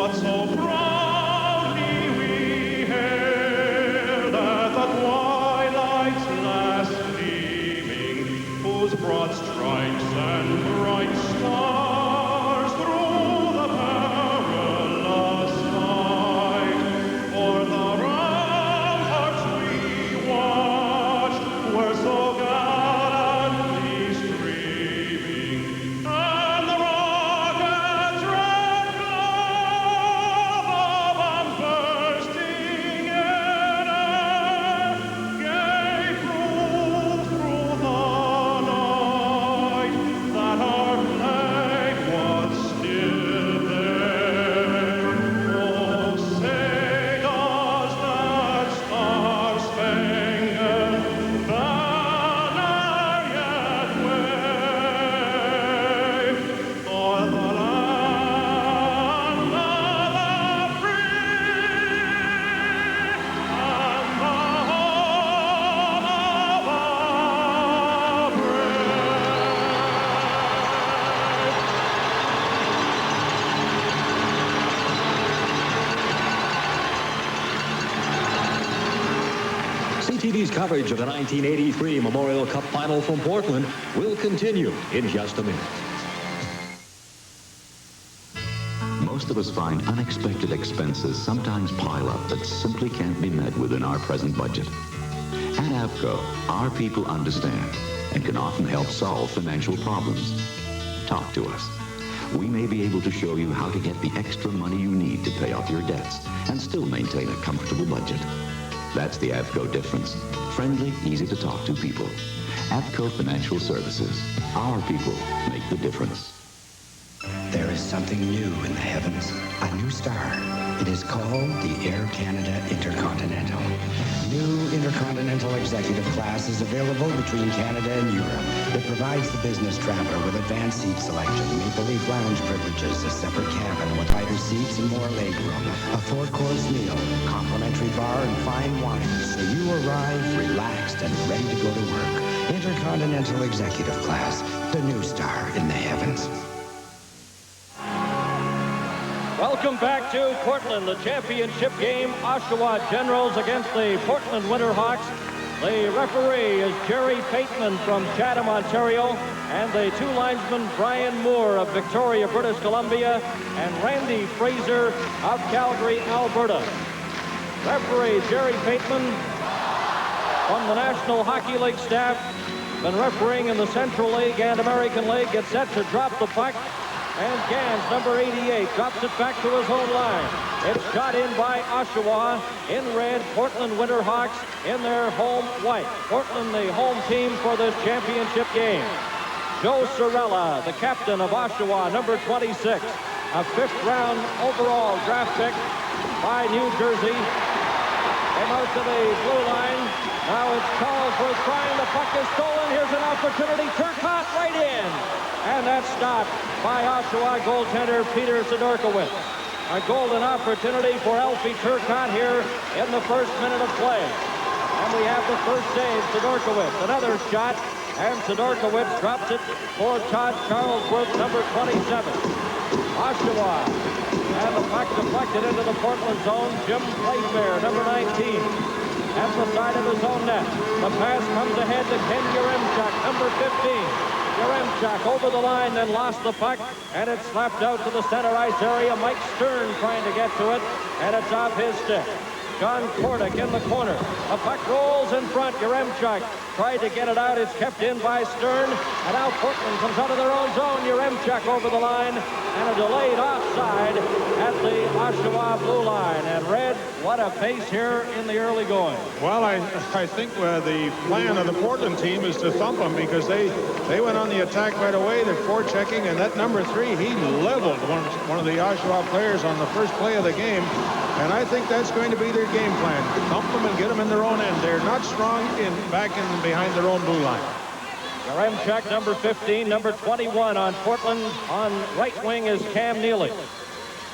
what so proudly we hailed at the twilight's last gleaming, whose broad stripes and bright stars through the perilous night o'er the ramparts we watched were so gallantly streaming, and the rocket's red glow above bursting in air gave proof through the night that our flag was still there. Oh, say does that star-spangled banner yet wave o'er the land of the free and the home of our CTV's coverage of the 1983 Memorial Cup Final from Portland will continue in just a minute. Most of us find unexpected expenses sometimes pile up that simply can't be met within our present budget. At APCO, our people understand and can often help solve financial problems. Talk to us. We may be able to show you how to get the extra money you need to pay off your debts and still maintain a comfortable budget. That's the APCO difference. Friendly, easy to talk to people. APCO Financial Services. Our people make the difference. There is something new in the heavens, a new star. It is called the Air Canada Intercontinental. New Intercontinental Executive Class is available between Canada and Europe. It provides the business traveler with advanced seat selection, Maple Leaf lounge privileges, a separate cabin with lighter seats and more legroom, a four-course meal, complimentary bar, and fine wine, so you arrive relaxed and ready to go to work. Intercontinental Executive Class, the new star in the heavens. Welcome back to Portland, the championship game. Oshawa Generals against the Portland Winterhawks. The referee is Jerry Pateman from Chatham, Ontario, and the two linesmen, Brian Moore of Victoria, British Columbia, and Randy Fraser of Calgary, Alberta. Referee Jerry Pateman from the National Hockey League staff, been refereeing in the Central League and American League, gets set to drop the puck. And Gans, number 88, drops it back to his own line. It's shot in by Oshawa in red, Portland Winterhawks in their home white. Portland, the home team for this championship game. Joe Sorella, the captain of Oshawa, number 26, a fifth-round overall draft pick by New Jersey. Came out to the blue line. Now it's called for trying. The puck is stolen. Here's an opportunity. Turcotte right in. And that's stopped by Oshawa goaltender Peter Sidorkiewicz. A golden opportunity for Alfie Turcotte here in the first minute of play. And we have the first save, Sidorkiewicz. Another shot, and Sidorkiewicz drops it for Todd Charlesworth, number 27. Oshawa, and the puck deflected into the Portland zone. Jim Playfair, number 19, at the side of his own net. The pass comes ahead to Ken Yaremchuk, number 15. Yaremchuk over the line, then lost the puck, and it's slapped out to the center ice area. Mike Stern trying to get to it, and it's off his stick. John Kordick in the corner. A puck rolls in front. Yaremchuk tried to get it out. It's kept in by Stern, and now Portland comes out of their own zone. Yaremchuk over the line, and a delayed offside at the Oshawa blue line. And Red, what a pace here in the early going. Well, I think the plan of the Portland team is to thump them, because they went on the attack right away. They're forechecking, and that number 3, he leveled one of the Oshawa players on the first play of the game. And I think that's going to be their game plan. Thump them and get them in their own end. They're not strong back in behind their own blue line. Yaremchuk, number 15, number 21 on Portland. On right wing is Cam Neely.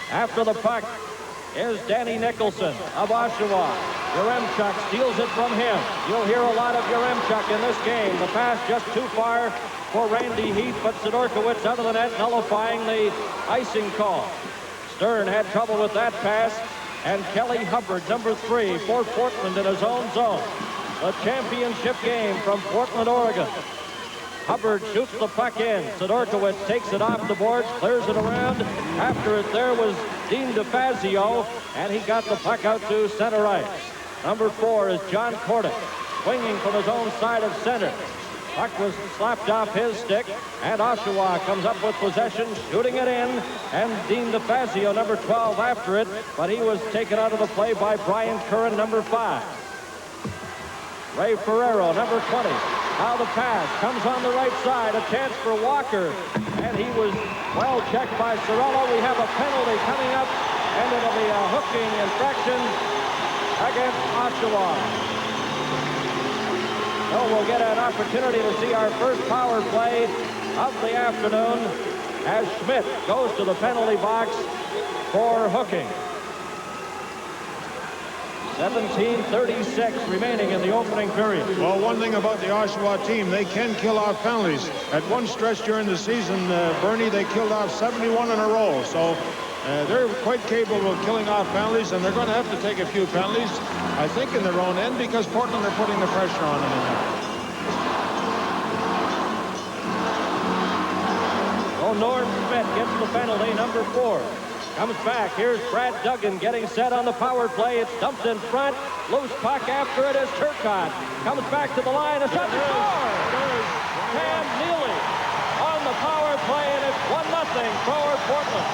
After the puck is Danny Nicholson of Oshawa. Yaremchuk steals it from him. You'll hear a lot of Yaremchuk in this game. The pass just too far for Randy Heath, but Sidorkiewicz out of the net, nullifying the icing call. Stern had trouble with that pass. And Kelly Hubbard, number 3, for Portland in his own zone. The championship game from Portland, Oregon. Hubbard shoots the puck in. Sidorkiewicz takes it off the boards, clears it around. After it there was Dean DeFazio, and he got the puck out to center ice. Number 4 is John Kordick, swinging from his own side of center. Puck was slapped off his stick, and Oshawa comes up with possession, shooting it in, and Dean DeFazio, number 12, after it, but he was taken out of the play by Brian Curran, number 5. Ray Ferrero, number 20. Now the pass comes on the right side, a chance for Walker, and he was well checked by Cirello. We have a penalty coming up, and it'll be a hooking infraction against Oshawa. So we'll get an opportunity to see our first power play of the afternoon as Schmidt goes to the penalty box for hooking. 17:36 remaining in the opening period. Well, one thing about the Oshawa team, they can kill off penalties. At one stretch during the season, Bernie, they killed off 71 in a row. So they're quite capable of killing off penalties, and they're going to have to take a few penalties, I think, in their own end, because Portland are putting the pressure on them in there. Oh, Norm Schmidt gets the penalty, number 4. Comes back. Here's Brad Duggan getting set on the power play. It's dumped in front. Loose puck after it is Turcotte. Comes back to the line. A shot to score. There's Cam Neely on the power play, and it's 1-0 for Portland.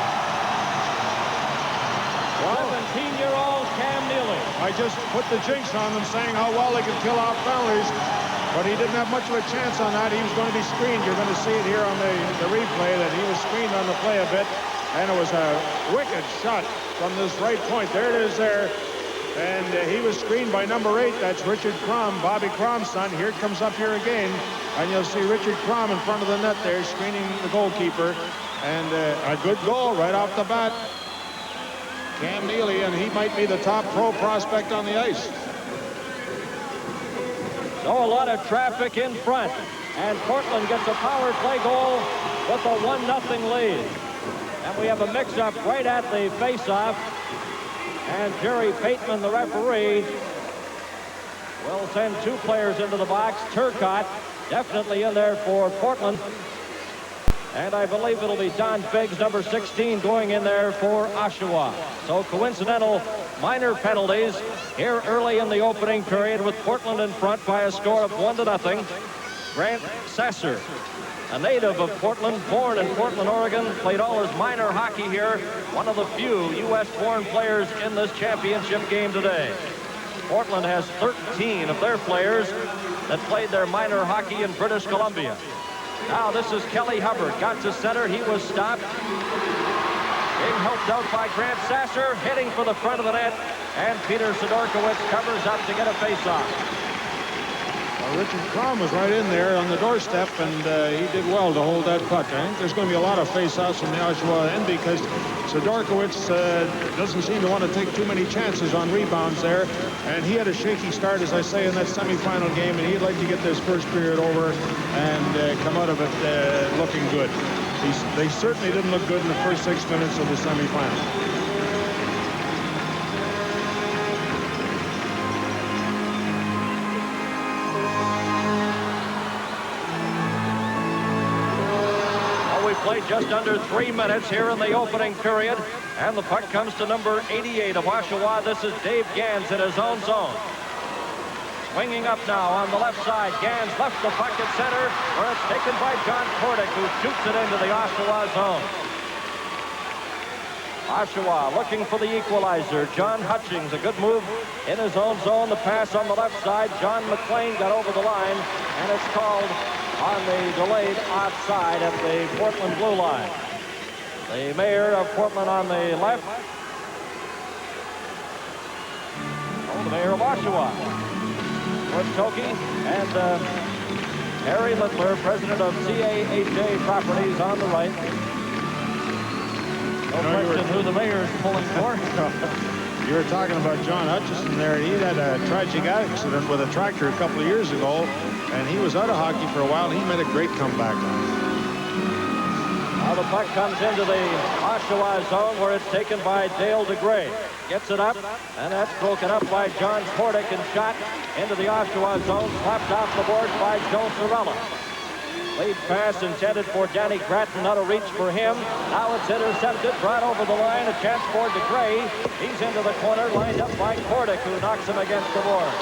17-year-old Cam Neely. I just put the jinx on them, saying how well they could kill off penalties, but he didn't have much of a chance on that. He was going to be screened. You're going to see it here on the replay that he was screened on the play a bit, and it was a wicked shot from this right point. There it is there, and he was screened by number 8. That's Richard Crom, Bobby Crom's son. Here it comes up here again, and you'll see Richard Crom in front of the net there, screening the goalkeeper, and a good goal right off the bat. Cam Neely, and he might be the top pro prospect on the ice. So a lot of traffic in front, and Portland gets a power play goal with a 1-0 lead. And we have a mix-up right at the face-off, and Jerry Bateman, the referee, will send 2 players into the box. Turcotte definitely in there for Portland. And I believe it'll be Don Biggs, number 16, going in there for Oshawa. So coincidental minor penalties here early in the opening period, with Portland in front by a score of 1-0. Grant Sasser, a native of Portland, born in Portland, Oregon, played all his minor hockey here. One of the few U.S.-born players in this championship game today. Portland has 13 of their players that played their minor hockey in British Columbia. Now this is Kelly Hubbard, got to center, he was stopped. Being helped out by Grant Sasser, heading for the front of the net, and Peter Sidorkiewicz covers up to get a face-off. Richard Crom was right in there on the doorstep, and he did well to hold that puck. I think there's going to be a lot of face-offs from the Oshawa end, because Sidorkiewicz doesn't seem to want to take too many chances on rebounds there, and he had a shaky start, as I say, in that semifinal game, and he'd like to get this first period over and come out of it looking good. They certainly didn't look good in the first 6 minutes of the semifinal. Played just under 3 minutes here in the opening period, and the puck comes to number 88 of Oshawa. This is Dave Gans in his own zone. Swinging up now on the left side. Gans left the puck at center, where it's taken by John Kordick, who shoots it into the Oshawa zone. Oshawa looking for the equalizer. John Hutchings, a good move in his own zone. The pass on the left side. John McLean got over the line, and it's called on the delayed offside at the Portland blue line. The mayor of Portland on the left. Oh, the mayor of Oshawa, Ruth Toki, and Harry Littler, president of CAHA Properties, on the right. No question who the mayor is pulling for. You were talking about John Hutchison there. He had a tragic accident with a tractor a couple of years ago, and he was out of hockey for a while. He made a great comeback. Now the puck comes into the Oshawa zone where it's taken by Dale DeGray. Gets it up, and that's broken up by John Kordick and shot into the Oshawa zone. Slapped off the boards by Joe Sorella. Lead pass intended for Danny Gratton, not a reach for him. Now it's intercepted, brought over the line, a chance for DeGray. He's into the corner, lined up by Kordick, who knocks him against the board.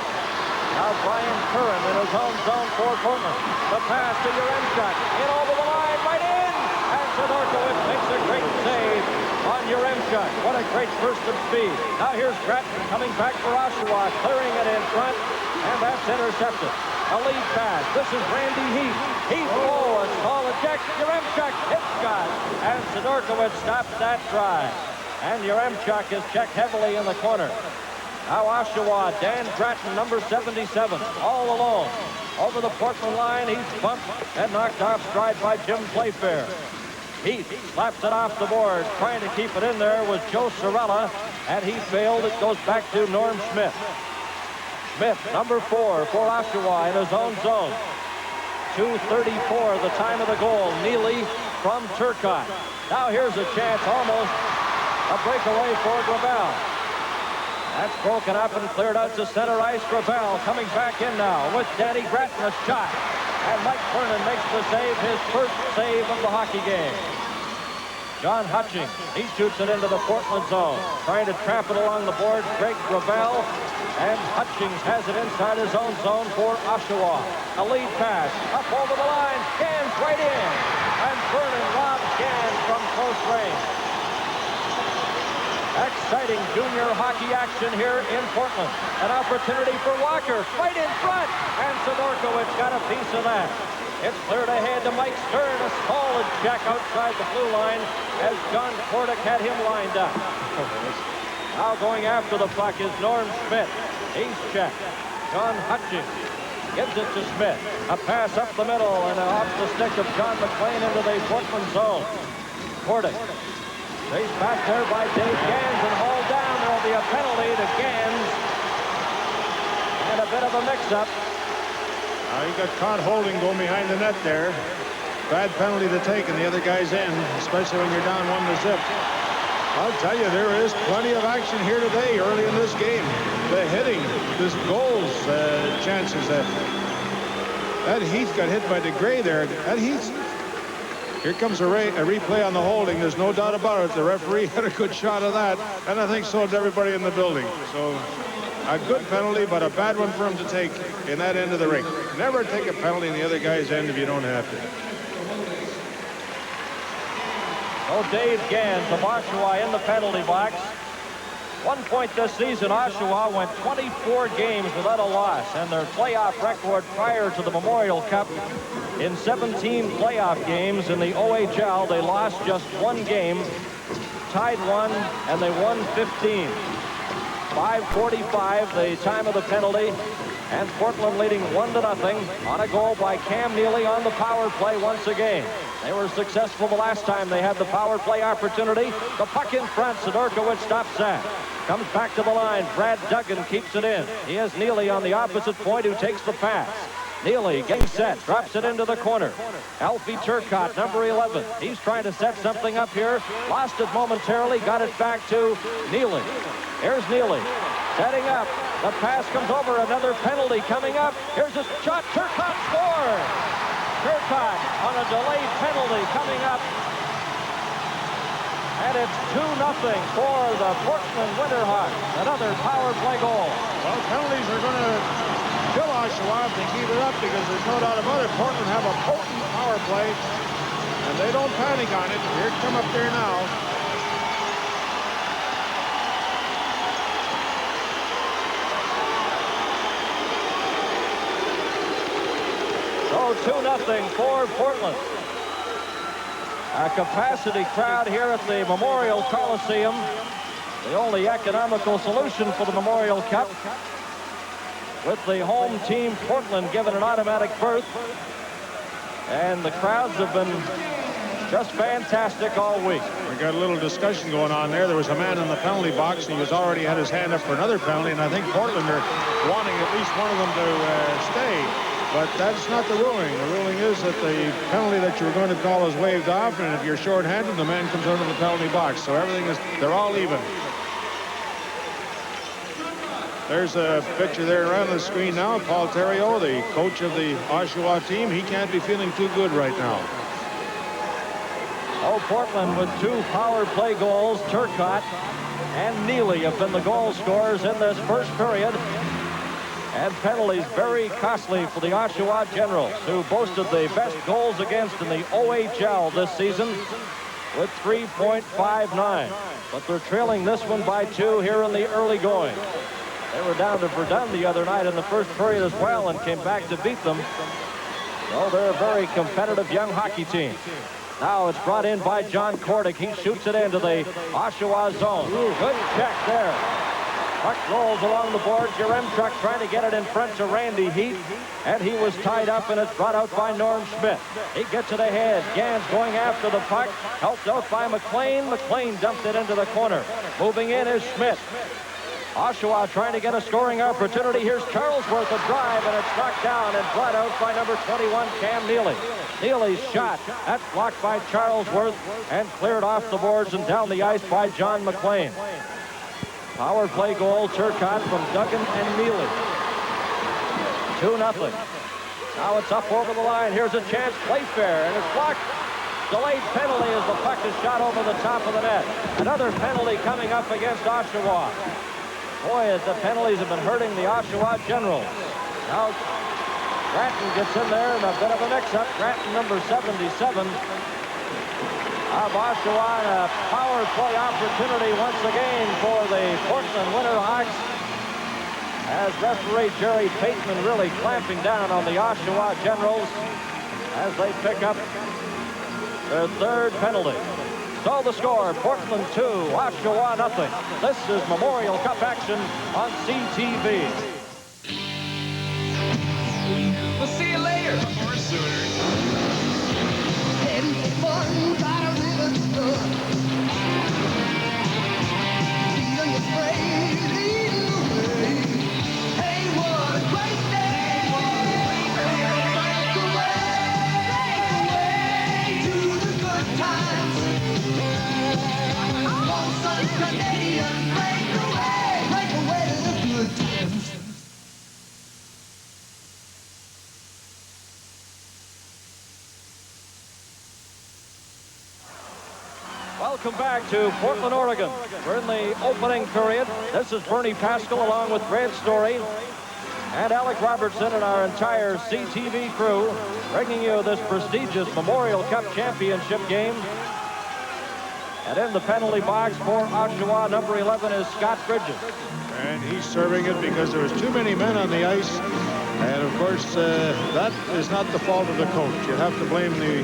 Now Brian Curran in his own zone for Portland. The pass to Uremchuk, in over the line, right in! And Sidorkiewicz makes a great save on Uremchuk. What a great burst of speed. Now here's Gratton coming back for Oshawa, clearing it in front, and that's intercepted. A lead pass. This is Randy Heath. Heath, a small eject. Uremchuk hit shot. And Sidorkiewicz stops that try. And Uremchuk is checked heavily in the corner. Now Oshawa, Dan Gratton, number 77, all alone. Over the Portland line, he's bumped and knocked off stride by Jim Playfair. Heath slaps it off the board. Trying to keep it in there was Joe Sorella, and he failed. It goes back to Norm Smith. Smith, number 4 for Oshawa in his own zone. 2:34, the time of the goal. Neely from Turcotte. Now here's a chance, almost a breakaway for Gravel. That's broken up and cleared out to center ice. Gravel coming back in now with Danny Gratton, a shot. And Mike Vernon makes the save, his first save of the hockey game. John Hutchings, he shoots it into the Portland zone. Trying to trap it along the board, Greg Gravel. And Hutchings has it inside his own zone for Oshawa. A lead pass, up over the line, Gans right in. And Vernon robs Gans from close range. Exciting junior hockey action here in Portland. An opportunity for Walker, right in front. And Sidorkiewicz got a piece of that. It's cleared ahead to Mike Stern, a solid check outside the blue line as John Kordick had him lined up. Now going after the puck is Norm Smith. He's checked. John Hutchings gives it to Smith. A pass up the middle and off the stick of John McLean into the Portland zone. Kordick chased back there by Dave Gans and hauled down. There'll be a penalty to Gans. And a bit of a mix-up. He got caught holding going behind the net there. Bad penalty to take in the other guy's end, especially when you're down 1-0. I'll tell you, there is plenty of action here today early in this game. The hitting, this goals chances. That Heath got hit by DeGray there. That Heath. Here comes a replay on the holding. There's no doubt about it. The referee had a good shot of that, and I think so did everybody in the building. So a good penalty, but a bad one for him to take in that end of the rink. Never take a penalty in the other guy's end if you don't have to. So Dave Gans of Oshawa in the penalty box. 1 point this season, Oshawa went 24 games without a loss, and their playoff record prior to the Memorial Cup in 17 playoff games in the OHL, they lost just 1 game, tied 1, and they won 15. 5:45, the time of the penalty, and Portland leading 1-0 on a goal by Cam Neely on the power play once again. They were successful the last time they had the power play opportunity. The puck in front, Sidorkiewicz stops that. Comes back to the line, Brad Duggan keeps it in. He has Neely on the opposite point who takes the pass. Neely getting set, drops it into the corner. Alfie Turcotte, number 11. He's trying to set something up here. Lost it momentarily, got it back to Neely. Here's Neely, setting up. The pass comes over, another penalty coming up. Here's a shot, Turcotte scores! Turcotte on a delayed penalty coming up. And it's 2-0 for the Portland Winterhawks. Another power play goal. Well, penalties are going to kill Oshawa if they keep it up, because there's no doubt about it. Portland have a potent power play, and they don't panic on it. Here it come up there now. So 2-0 for Portland. A capacity crowd here at the Memorial Coliseum. The only economical solution for the Memorial Cup, with the home team Portland given an automatic berth. And the crowds have been just fantastic all week. We got a little discussion going on there. There was a man in the penalty box, and he was already had his hand up for another penalty, and I think Portland are wanting at least one of them to stay. But that's not the ruling. The ruling is that the penalty that you were going to call is waved off, and if you're shorthanded, the man comes out of the penalty box. So everything is, they're all even. There's a picture there around the screen now. Paul Theriault, the coach of the Oshawa team, he can't be feeling too good right now. Oh, Portland with 2 power play goals. Turcotte and Neely have been the goal scorers in this first period. And penalties very costly for the Oshawa Generals, who boasted the best goals against in the OHL this season with 3.59. But they're trailing this one by 2 here in the early going. They were down to Verdun the other night in the first period as well and came back to beat them. So they're a very competitive young hockey team. Now it's brought in by John Kordick. He shoots it into the Oshawa zone. Good check there. Puck rolls along the boards. Yaremchuk trying to get it in front to Randy Heath. And he was tied up, and it's brought out by Norm Schmidt. He gets it ahead. Gans going after the puck. Helped out by McLean. McLean dumped it into the corner. Moving in is Schmidt. Oshawa trying to get a scoring opportunity. Here's Charlesworth, a drive, and it's knocked down and brought out by number 21, Cam Neely. Neely's shot. That's blocked by Charlesworth and cleared off the boards and down the ice by John McLean. Power play goal, Turcotte from Duggan and Neely. 2-0. Now it's up over the line. Here's a chance. Playfair, and it's blocked. Delayed penalty as the puck is shot over the top of the net. Another penalty coming up against Oshawa. Boy, as the penalties have been hurting the Oshawa Generals. Now Gratton gets in there and a bit of a mix-up. Gratton, number 77. Of Oshawa, a power play opportunity once again for the Portland Winterhawks, as referee Jerry Pateman really clamping down on the Oshawa Generals as they pick up their 3rd penalty. So the score, Portland 2, Oshawa nothing. This is Memorial Cup action on CTV. We'll see you later. Or sooner. Heading for fun, got a river good. Feet on your spray, leading the way. Hey, what a great day! Break away to the good times. One sun Canadian, break away to the good times. Welcome back to Portland, Oregon. We're in the opening period. This is Bernie Pascal along with Red Story and Alec Robertson and our entire CTV crew bringing you this prestigious Memorial Cup championship game. And in the penalty box for Oshawa, number 11 is Scott Bridges. And he's serving it because there was too many men on the ice. And of course, that is not the fault of the coach. You have to blame the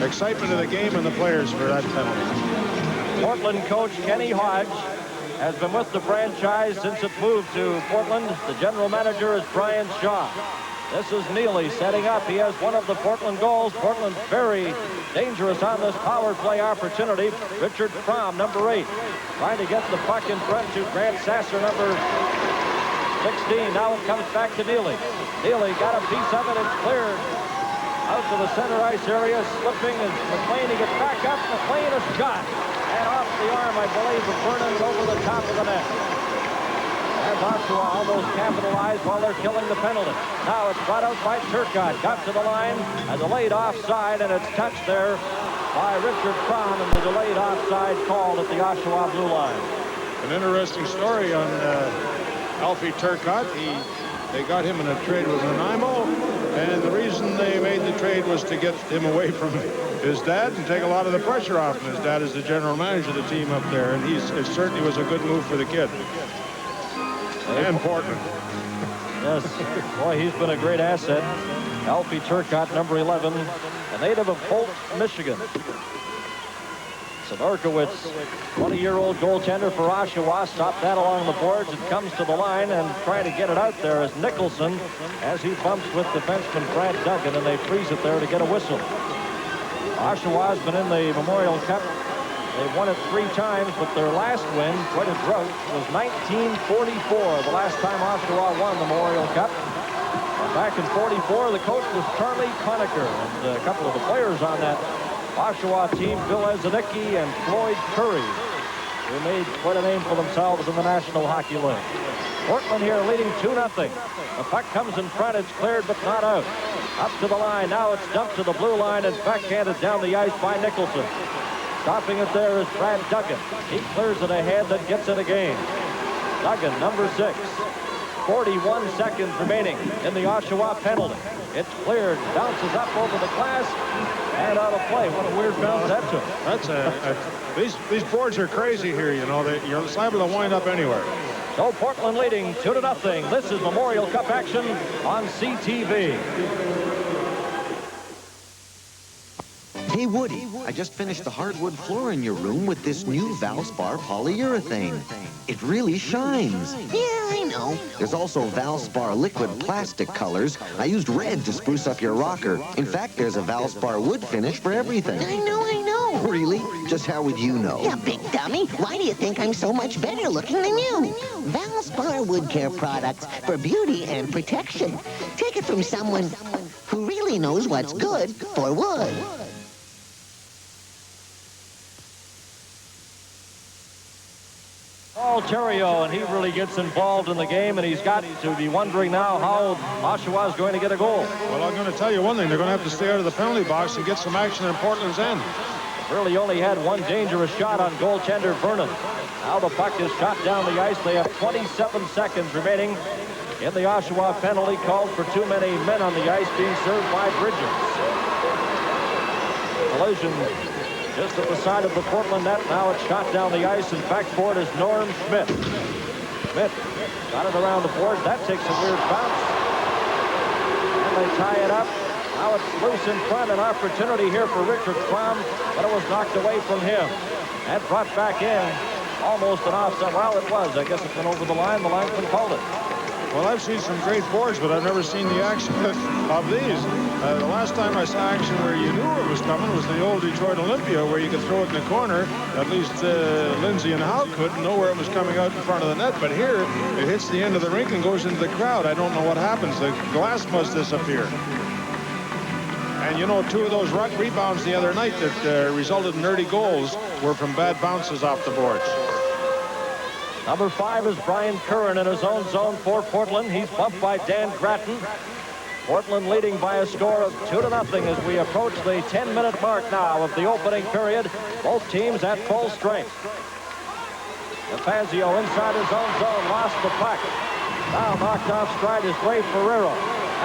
excitement of the game and the players for that penalty. Portland coach Kenny Hodge has been with the franchise since it moved to Portland. The general manager is Brian Shaw. This is Neely setting up. He has one of the Portland goals. Portland very dangerous on this power play opportunity. Richard Fromm, number 8, trying to get the puck in front to Grant Sasser, number 16. Now it comes back to Neely. Neely got a piece of it. It's cleared out to the center ice area, slipping as McLean. He gets back up. McLean is shot. And off the arm, I believe, of Vernon over the top of the net. As Oshawa almost capitalized while they're killing the penalty. Now it's brought out by Turcotte. Got to the line, a delayed offside, and it's touched there by Richard Fromm, and the delayed offside called at the Oshawa blue line. An interesting story on Alfie Turcotte. They got him in a trade with Nanaimo, and the reason they made the trade was to get him away from his dad and take a lot of the pressure off him. His dad is the general manager of the team up there, and it certainly was a good move for the kid. And Portland. Yes, boy, he's been a great asset. Alfie Turcotte, number 11, a native of Holt, Michigan. Sidorkowicz, 20-year-old goaltender for Oshawa, stopped that along the boards. It comes to the line, and trying to get it out there is Nicholson as he bumps with defenseman Brad Duggan, and they freeze it there to get a whistle. Oshawa's been in the Memorial Cup. They've won it 3 times, but their last win, quite a drought, was 1944, the last time Oshawa won the Memorial Cup. And Back in 44, the coach was Charlie Conacher, and a couple of the players on that Oshawa team, Bill Ezenicki and Floyd Curry, who made quite a name for themselves in the National Hockey League. Portland here leading 2-0. The puck comes in front. It's cleared, but not out. Up to the line. Now it's dumped to the blue line and backhanded down the ice by Nicholson. Stopping it there is Brad Duggan. He clears it ahead, then gets it again. Duggan, number 6. 41 seconds remaining in the Oshawa penalty. It's cleared, bounces up over the glass, and out of play. What a weird bounce that took. That's these boards are crazy here. You know, you're liable to wind up anywhere. So Portland leading 2-0. This is Memorial Cup action on CTV. Hey, Woody, I just finished the hardwood floor in your room with this new Valspar polyurethane. It really shines. Yeah, I know. There's also Valspar liquid plastic colors. I used red to spruce up your rocker. In fact, there's a Valspar wood finish for everything. I know. Really? Just how would you know? You big dummy. Why do you think I'm so much better looking than you? Valspar Wood Care products for beauty and protection. Take it from someone who really knows what's good for wood. Paul Theriault, and he really gets involved in the game, and he's got to be wondering now how Oshawa is going to get a goal. Well, I'm going to tell you one thing. They're going to have to stay out of the penalty box and get some action in Portland's end. Really only had one dangerous shot on goaltender Vernon. Now the puck is shot down the ice. They have 27 seconds remaining in the Oshawa penalty called for too many men on the ice, being served by Bridges. Collision just at the side of the Portland net. Now it's shot down the ice, and backboard is Norm Schmidt. Schmidt got it around the board. That takes a weird bounce. And they tie it up. Now it's loose in front. An opportunity here for Richard Crum, but it was knocked away from him. And brought back in. Almost an offside. Well, it was. I guess it went over the line. The linesman called it. Well, I've seen some great boards, but I've never seen the action of these. The last time I saw action where you knew it was coming was the old Detroit Olympia, where you could throw it in the corner. At least Lindsay and Howe could know where it was coming out in front of the net. But here, it hits the end of the rink and goes into the crowd. I don't know what happens. The glass must disappear. And, you know, 2 of those rebounds the other night that resulted in early goals were from bad bounces off the boards. Number 5 is Brian Curran in his own zone for Portland. He's bumped by Dan Gratton. Portland leading by a score of 2-0 as we approach the 10-minute mark now of the opening period. Both teams at full strength. Fazio inside his own zone, lost the puck. Now knocked off stride is Ray Ferrero.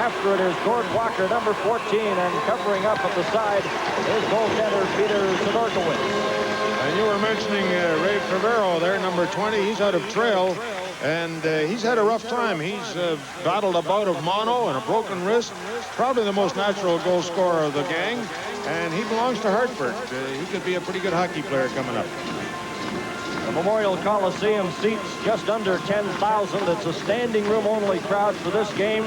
After it is Gord Walker, number 14, and covering up at the side is goaltender Peter Sidorkowicz. And you were mentioning Ray Ferrero there, number 20. He's out of trail, and he's had a rough time. He's battled a bout of mono and a broken wrist. Probably the most natural goal scorer of the gang, and he belongs to Hartford. He could be a pretty good hockey player coming up. The Memorial Coliseum seats just under 10,000. It's a standing room only crowd for this game.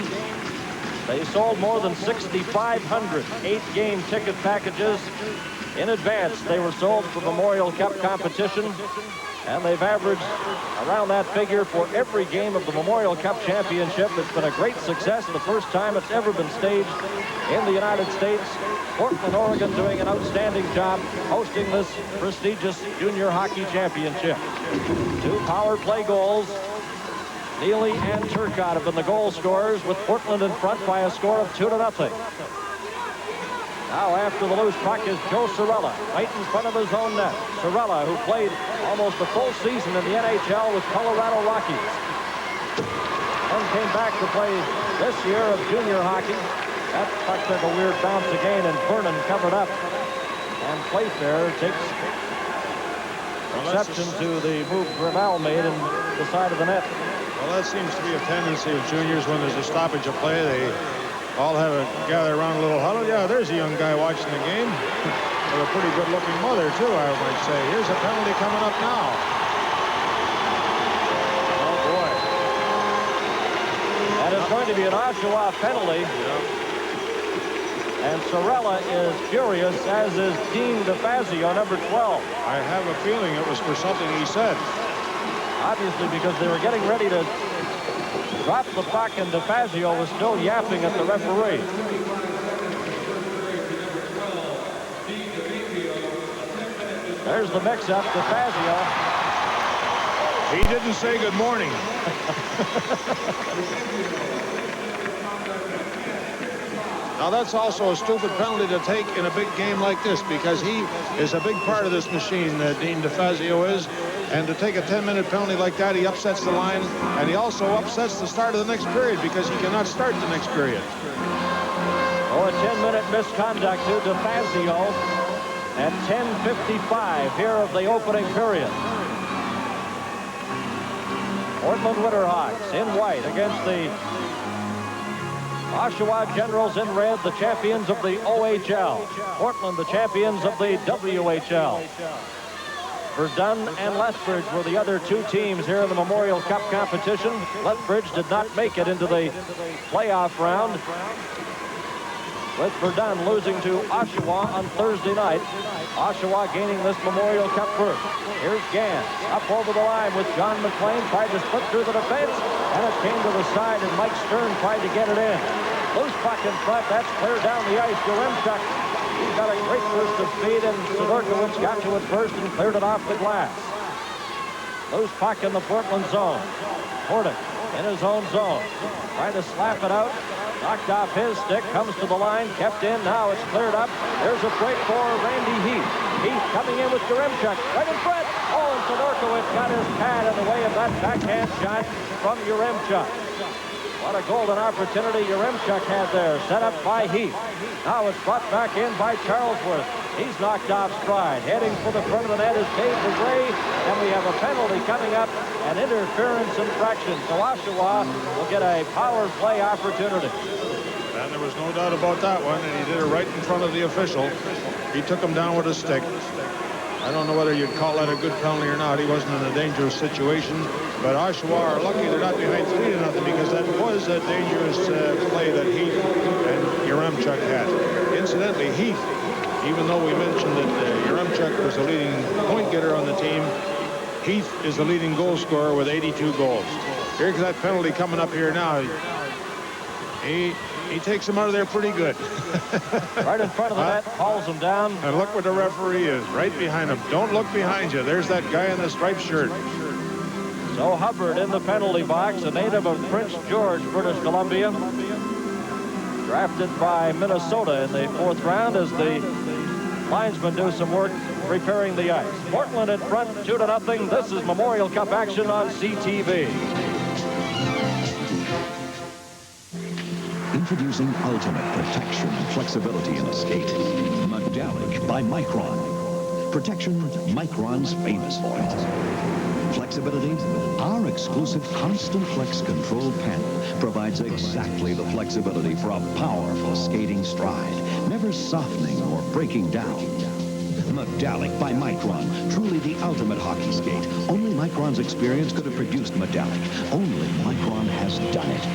They sold more than 6,500 8-game ticket packages in advance. They were sold for Memorial Cup competition, and they've averaged around that figure for every game of the Memorial Cup Championship. It's been a great success, the first time it's ever been staged in the United States. Portland, Oregon doing an outstanding job hosting this prestigious junior hockey championship. 2 power play goals. Neely and Turcotte have been the goal scorers, with Portland in front by a score of 2-0. Now after the loose puck is Joe Cirella, right in front of his own net. Cirella, who played almost a full season in the NHL with Colorado Rockies, and came back to play this year of junior hockey. That puck took a weird bounce again, and Vernon covered up. And Playfair takes exception to the move Grinnell made in the side of the net. Well, that seems to be a tendency of juniors when there's a stoppage of play. They all have a gather around a little huddle. Yeah, there's a young guy watching the game with a pretty good-looking mother, too, I might say. Here's a penalty coming up now. Oh, boy. That is going to be an Oshawa penalty. And Cirella is furious, as is Dean DeFazio, number 12. I have a feeling it was for something he said. Obviously, because they were getting ready to dropped the puck, and DeFazio was still yapping at the referee. There's the mix-up. DeFazio. He didn't say good morning. Now, that's also a stupid penalty to take in a big game like this, because he is a big part of this machine, Dean DeFazio is. And to take a 10-minute penalty like that, he upsets the line, and he also upsets the start of the next period because he cannot start the next period. Oh, a 10-minute misconduct to DeFazio at 10:55 here of the opening period. Portland Winterhawks in white against the Oshawa Generals in red, the champions of the OHL. Portland, the champions of the WHL. Verdun and Lethbridge were the other two teams here in the Memorial Cup competition. Lethbridge did not make it into the playoff round, with Verdun losing to Oshawa on Thursday night. Oshawa gaining this Memorial Cup berth. Here's Gans up over the line with John McLean, tried to slip through the defense, and it came to the side, and Mike Stern tried to get it in. Loose puck in front, that's cleared down the ice. Yaremchuk, he's got a great burst of speed, and Sidorkiewicz got to it first and cleared it off the glass. Loose puck in the Portland zone. Hordick in his own zone, trying to slap it out. Knocked off his stick, comes to the line, kept in, now it's cleared up. There's a break for Randy Heath. Heath coming in with Yaremchuk, right in front. Oh, and Sidorkiewicz got his pad in the way of that backhand shot from Yaremchuk. What a golden opportunity Yaremchuk had there, set up by Heath. Now it's brought back in by Charlesworth. He's knocked off stride. Heading for the front of the net is Dave DeGray, and we have a penalty coming up, an interference infraction. So Oshawa will get a power play opportunity. And there was no doubt about that one, and he did it right in front of the official. He took him down with a stick. I don't know whether you'd call that a good penalty or not. He wasn't in a dangerous situation. But Oshawa are lucky they're not behind 3-0 because that was a dangerous play that Heath and Yaremchuk had. Incidentally, Heath, even though we mentioned that Yaremchuk was the leading point getter on the team, Heath is the leading goal scorer with 82 goals. Here's that penalty coming up here now. He takes him out of there pretty good. Right in front of the net, hauls him down. And look where the referee is, right behind him. Don't look behind you. There's that guy in the striped shirt. So Hubbard in the penalty box, a native of Prince George, British Columbia. Drafted by Minnesota in the 4th round as the linesmen do some work preparing the ice. Portland in front, 2-0. This is Memorial Cup action on CTV. Introducing ultimate protection and flexibility in a skate. Medallic by Micron. Protection Micron's famous for it. Flexibility, our exclusive Constant Flex Control panel provides exactly the flexibility for a powerful skating stride, never softening or breaking down. Medallic by Micron, truly the ultimate hockey skate. Only Micron's experience could have produced Medallic. Only Micron has done it.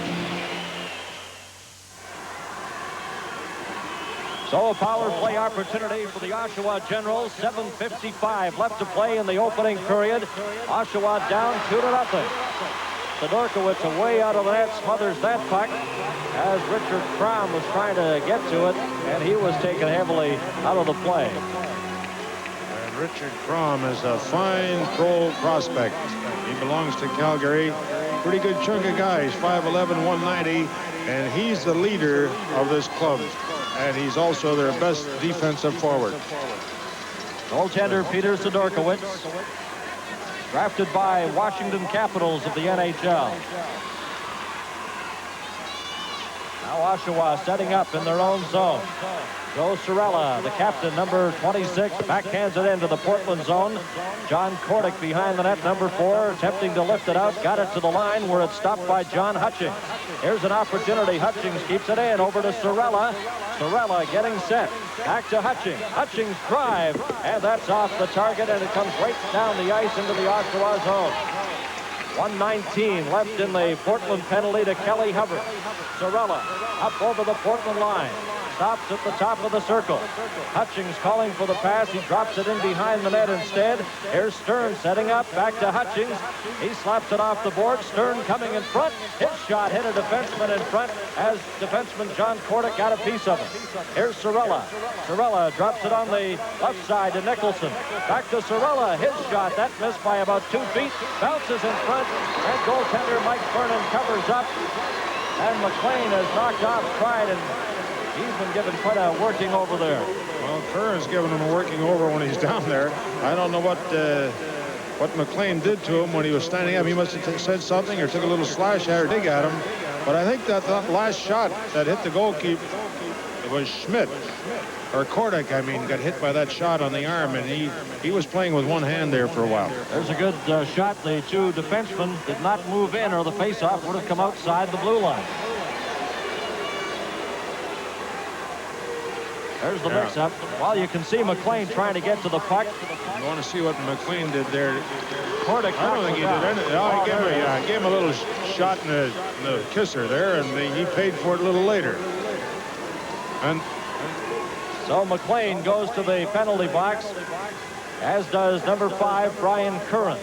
So a power play opportunity for the Oshawa Generals. 7:55 left to play in the opening period. Oshawa down 2-0. Sidorkiewicz away out of the net, smothers that puck as Richard Crom was trying to get to it, and he was taken heavily out of the play. And Richard Crom is a fine pro prospect. He belongs to Calgary. Pretty good chunk of guys, 5'11", 190, and he's the leader of this club. And he's also their best defensive forward. Goaltender Peter Sidorkiewicz, drafted by Washington Capitals of the NHL. Now Oshawa setting up in their own zone. Joe Sorella, the captain, number 26, backhands it into the Portland zone. John Kordick behind the net, number 4, attempting to lift it out. Got it to the line where it's stopped by John Hutchings. Here's an opportunity. Hutchings keeps it in over to Sorella. Sorella getting set. Back to Hutchings. Hutchings drive, and that's off the target, and it comes right down the ice into the Oshawa zone. 1:19 left in the Portland penalty to Kelly Hubbard. Sorella up over the Portland line. stops at the top of the circle. Hutchings calling for the pass. He drops it in behind the net instead. Here's Stern setting up. Back to Hutchings. He slaps it off the board. Stern coming in front. His shot hit a defenseman in front as defenseman John Kordick got a piece of it. Here's Sorella. Sorella drops it on the left side to Nicholson. Back to Sorella. His shot. That missed by about 2 feet. Bounces in front. And goaltender Mike Vernon covers up. And McLean has knocked off Pride, and he's been given quite a working over there. Well, Curran's giving him a working over when he's down there. I don't know what McLean did to him when he was standing up. He must have said something or took a little slash at or dig at him. But I think that last shot that hit the goalkeeper, it was Schmidt, or Kordick, I mean, got hit by that shot on the arm, and he was playing with one hand there for a while. There's a good shot. The two defensemen did not move in, or the faceoff would have come outside the blue line. There's the mix-up. Well, you can see McLean trying to get to the puck. You want to see what McLean did there. Kordick, I don't think he did anything. Oh, he gave him a little shot in the kisser there, and he paid for it a little later. And so McLean goes to the penalty box, as does number 5, Brian Curran.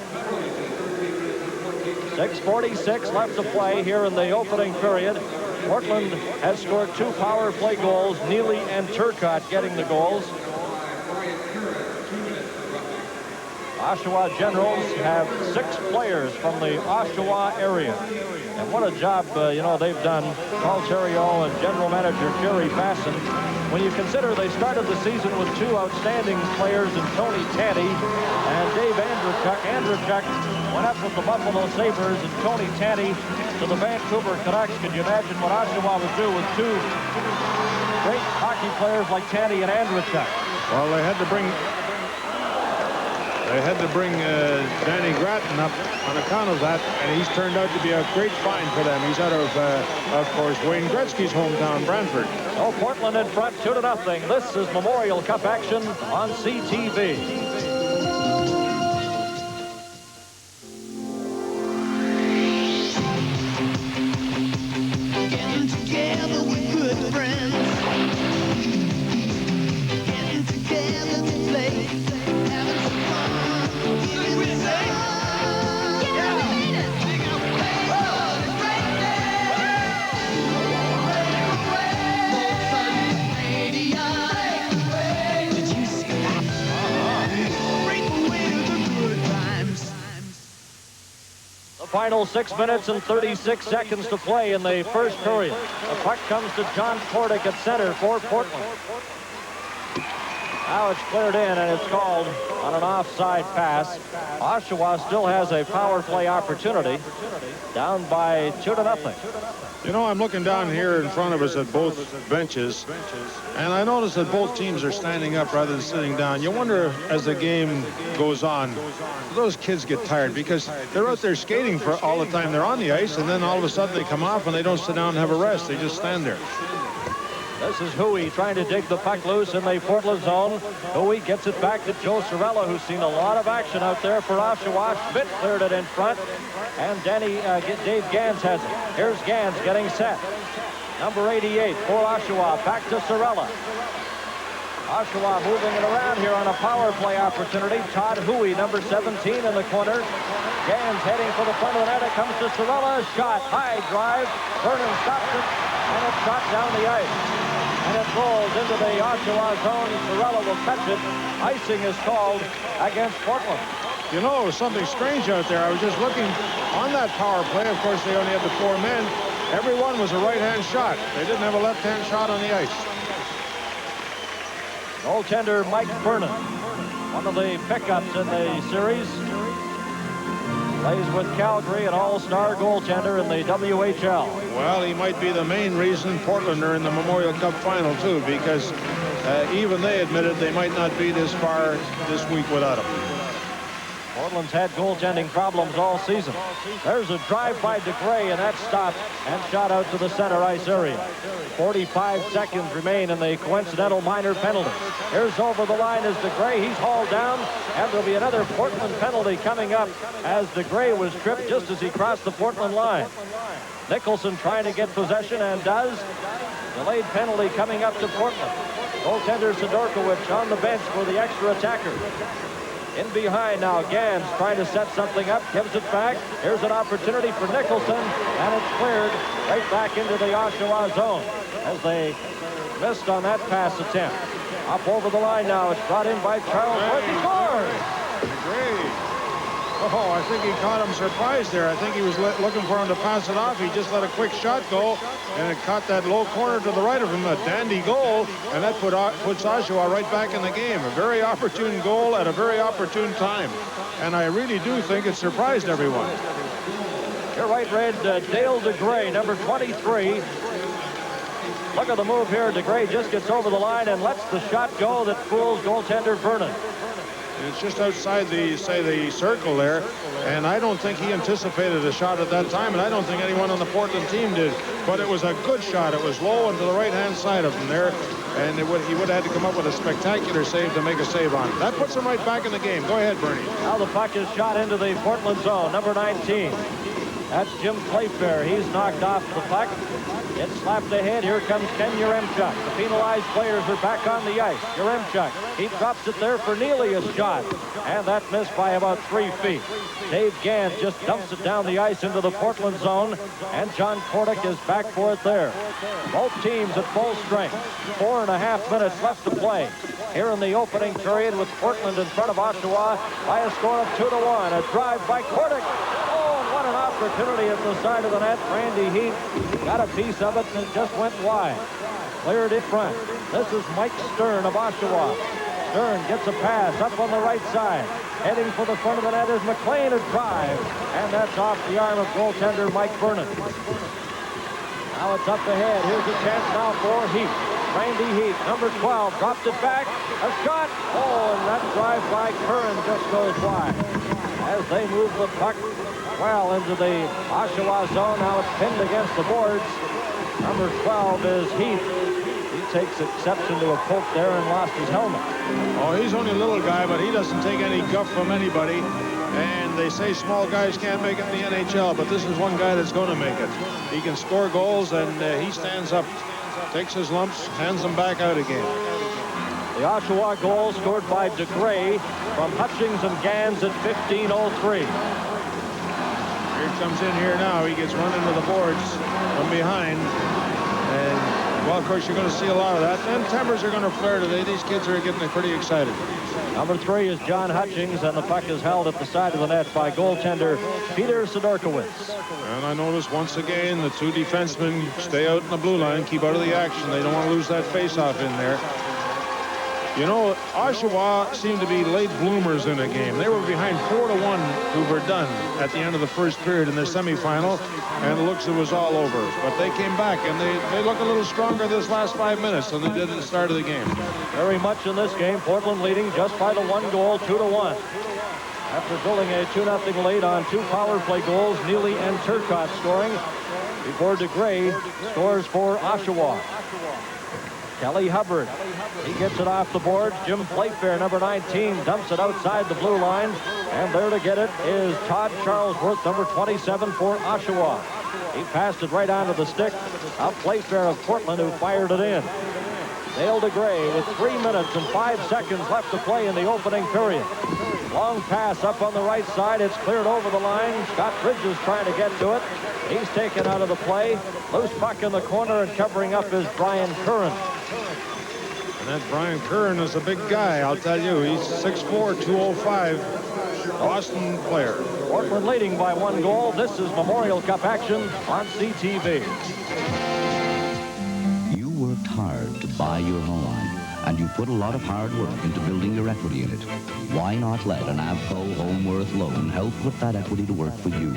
6:46 left to play here in the opening period. Portland has scored 2 power play goals. Neely and Turcotte getting the goals. Oshawa Generals have 6 players from the Oshawa area. And what a job, they've done. Paul Theriault and General Manager Jerry Basson. When you consider they started the season with 2 outstanding players in Tony Tanti and Dave Andrechuk. Andrechuk went up with the Buffalo Sabres and Tony Tanti to the Vancouver Canucks. Could you imagine what Oshawa would do with 2 great hockey players like Tanti and Andrechuk? Well, they had to bring Danny Gratton up on account of that, and he's turned out to be a great find for them. He's out of course, Wayne Gretzky's hometown, Brantford. Oh, Portland in front, 2-0. This is Memorial Cup action on CTV. Getting together with good friends. Getting together to play. Having some fun. Giving it a Did you see that? Break away to the good times. The final 6 minutes and 36 seconds to play in the first period. The puck comes to John Kordick at center for Portland. Now it's cleared in, and it's called on an offside pass. Oshawa still has a power play opportunity, down by 2-0. You know, I'm looking down here in front of us at both benches, and I notice that both teams are standing up rather than sitting down. You wonder, as the game goes on, those kids get tired because they're out there skating for all the time they're on the ice, and then all of a sudden they come off and they don't sit down and have a rest. They just stand there. This is Huey trying to dig the puck loose in the Portland zone. Huey gets it back to Joe Sorella, who's seen a lot of action out there for Oshawa. Schmidt cleared it in front, and Dave Gans has it. Here's Gans getting set. Number 88 for Oshawa, back to Sorella. Oshawa moving it around here on a power play opportunity. Todd Huey, number 17 in the corner. Gans heading for the front of the net. It comes to Sorella. Shot, high drive. Vernon stops it, and it's shot down the ice. And it rolls into the Oshawa zone. Sorella will catch it. Icing is called against Portland. You know, it was something strange out there. I was just looking on that power play. Of course, they only had the 4 men. Every one was a right-hand shot. They didn't have a left-hand shot on the ice. Goaltender Mike Vernon, one of the pickups in the series. Plays with Calgary, an all-star goaltender in the WHL. Well, he might be the main reason Portland are in the Memorial Cup final, too, because even they admitted they might not be this far this week without him. Portland's had goaltending problems all season. There's a drive by DeGray, and that's stopped and shot out to the center ice area. 45 seconds remain in the coincidental minor penalty. Here's over the line is DeGray. He's hauled down, and there'll be another Portland penalty coming up as DeGray was tripped just as he crossed the Portland line. Nicholson trying to get possession and does. Delayed penalty coming up to Portland. Goaltender Sidorkiewicz on the bench for the extra attacker. In behind now, Gans trying to set something up, gives it back. Here's an opportunity for Nicholson, and it's cleared right back into the Oshawa zone as they missed on that pass attempt. Up over the line now, it's brought in by Charles Wood. He scores! Great. Oh, I think he caught him surprised there. I think he was looking for him to pass it off. He just let a quick shot go, and it caught that low corner to the right of him. A dandy goal, and that puts Oshawa right back in the game. A very opportune goal at a very opportune time. And I really do think it surprised everyone. Here, right red, Dale DeGray, number 23. Look at the move here. DeGray just gets over the line and lets the shot go that fools goaltender Vernon. It's just outside the circle there, and I don't think he anticipated a shot at that time, and I don't think anyone on the Portland team did. But it was a good shot. It was low and to the right-hand side of him there, and he would have had to come up with a spectacular save to make a save on it. That puts him right back in the game. Go ahead, Bernie. Now the puck is shot into the Portland zone, number 19. That's Jim Playfair. He's knocked off the puck. It's slapped ahead. Here comes Ken Yaremchuk. The penalized players are back on the ice. Yaremchuk, he drops it there for Neely's shot. And that missed by about 3 feet. Dave Gans just dumps it down the ice into the Portland zone. And John Kordick is back for it there. Both teams at full strength. 4.5 minutes left to play. Here in the opening period with Portland in front of Oshawa by a score of 2-1. A drive by Kordick. What an opportunity at the side of the net. Randy Heath got a piece of it and it just went wide. Cleared in front. This is Mike Stern of Oshawa. Stern gets a pass up on the right side. Heading for the front of the net is McLean, a drive. And that's off the arm of goaltender Mike Vernon. Now it's up ahead. Here's a chance now for Heath. Randy Heath, number 12, dropped it back. A shot. Oh, and that drive by Curran just goes wide. As they move the puck well into the Oshawa zone. Now it's pinned against the boards. Number 12 is Heath. He takes exception to a poke there and lost his helmet. Oh, he's only a little guy, but he doesn't take any guff from anybody. And they say small guys can't make it in the NHL, but this is one guy that's going to make it. He can score goals, and he stands up, takes his lumps, hands them back out again. The Oshawa goal scored by DeGray from Hutchings and Gans at 15:03. Here comes in here now. He gets run into the boards from behind. And, well, of course, you're going to see a lot of that. And tempers are going to flare today. These kids are getting pretty excited. Number 3 is John Hutchings, and the puck is held at the side of the net by goaltender Peter Sidorkiewicz. And I notice once again the two defensemen stay out in the blue line, keep out of the action. They don't want to lose that face-off in there. You know, Oshawa seemed to be late bloomers in a game. They were behind 4-1 Hoover Dunn at the end of the first period in their semifinal, and it looks it was all over. But they came back, and they look a little stronger this last 5 minutes than they did at the start of the game. Very much in this game, Portland leading just by the 1 goal, 2-1. After building a 2-0 lead on 2 power play goals, Neely and Turcotte scoring before DeGray scores for Oshawa. Kelly Hubbard, he gets it off the board. Jim Playfair, number 19, dumps it outside the blue line. And there to get it is Todd Charlesworth, number 27 for Oshawa. He passed it right onto the stick of Playfair of Portland, who fired it in. Dale DeGray with 3 minutes and 5 seconds left to play in the opening period. Long pass up on the right side. It's cleared over the line. Scott Bridges trying to get to it. He's taken out of the play. Loose puck in the corner, and covering up is Brian Curran. And that Brian Curran is a big guy, I'll tell you. He's 6'4", 205, Boston player. Portland leading by 1 goal. This is Memorial Cup action on CTV. You worked hard to buy your home, and you put a lot of hard work into building your equity in it. Why not let an Avco Home Worth loan help put that equity to work for you?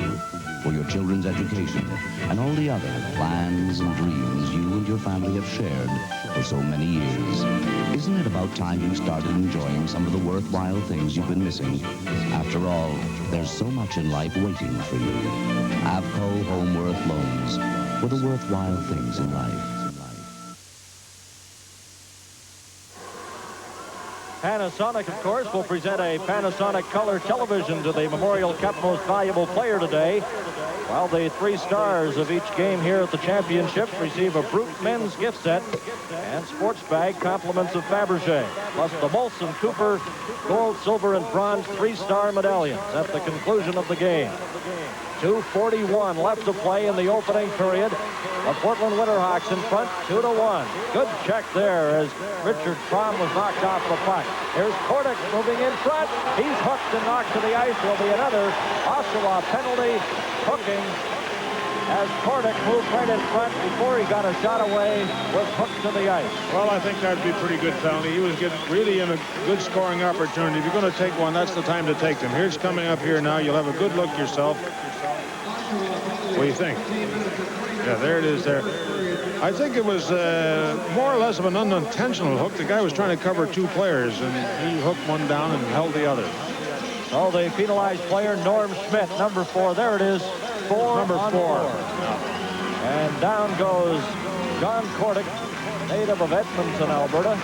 for your children's education, and all the other plans and dreams you and your family have shared for so many years. Isn't it about time you started enjoying some of the worthwhile things you've been missing? After all, there's so much in life waiting for you. Avco Home Worth Loans for the worthwhile things in life. Panasonic, of course, will present a Panasonic color television to the Memorial Cup Most Valuable Player today, while the 3 stars of each game here at the championship receive a Brute men's gift set and sports bag compliments of Fabergé, plus the Molson Cooper gold, silver, and bronze 3-star medallions at the conclusion of the game. 2:41 left to play in the opening period. The Portland Winterhawks in front, 2-1. Good check there as Richard Crom was knocked off the puck. Here's Kordic moving in front. He's hooked and knocked to the ice. Will be another Oshawa penalty. Hooking as Kordic moved right in front before he got a shot away, was hooked to the ice. Well, I think that'd be a pretty good penalty. He was really in a good scoring opportunity. If you're going to take one, that's the time to take them. Here's coming up here now. You'll have a good look yourself. What do you think? Yeah, there it is there. I think it was more or less of an unintentional hook. The guy was trying to cover 2 players, and he hooked one down and held the other. So the penalized player, Norm Schmidt, number 4. There it is. 4 Number on 4. 4. And down goes John Kordic, native of Edmonton, Alberta.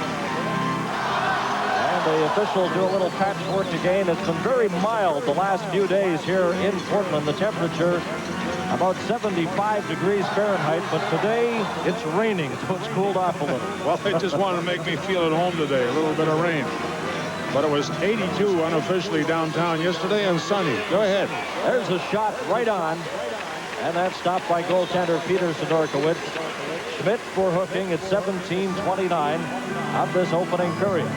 And the officials do a little patchwork again. It's been very mild the last few days here in Portland. The temperature about 75 degrees Fahrenheit, but today it's raining, so it's cooled off a little. Well, they just wanted to make me feel at home today. A little bit of rain. But it was 82 unofficially downtown yesterday and sunny. Go ahead. There's a shot right on. And that's stopped by goaltender Peter Sidorkiewicz. Schmidt for hooking at 17:29 of this opening period.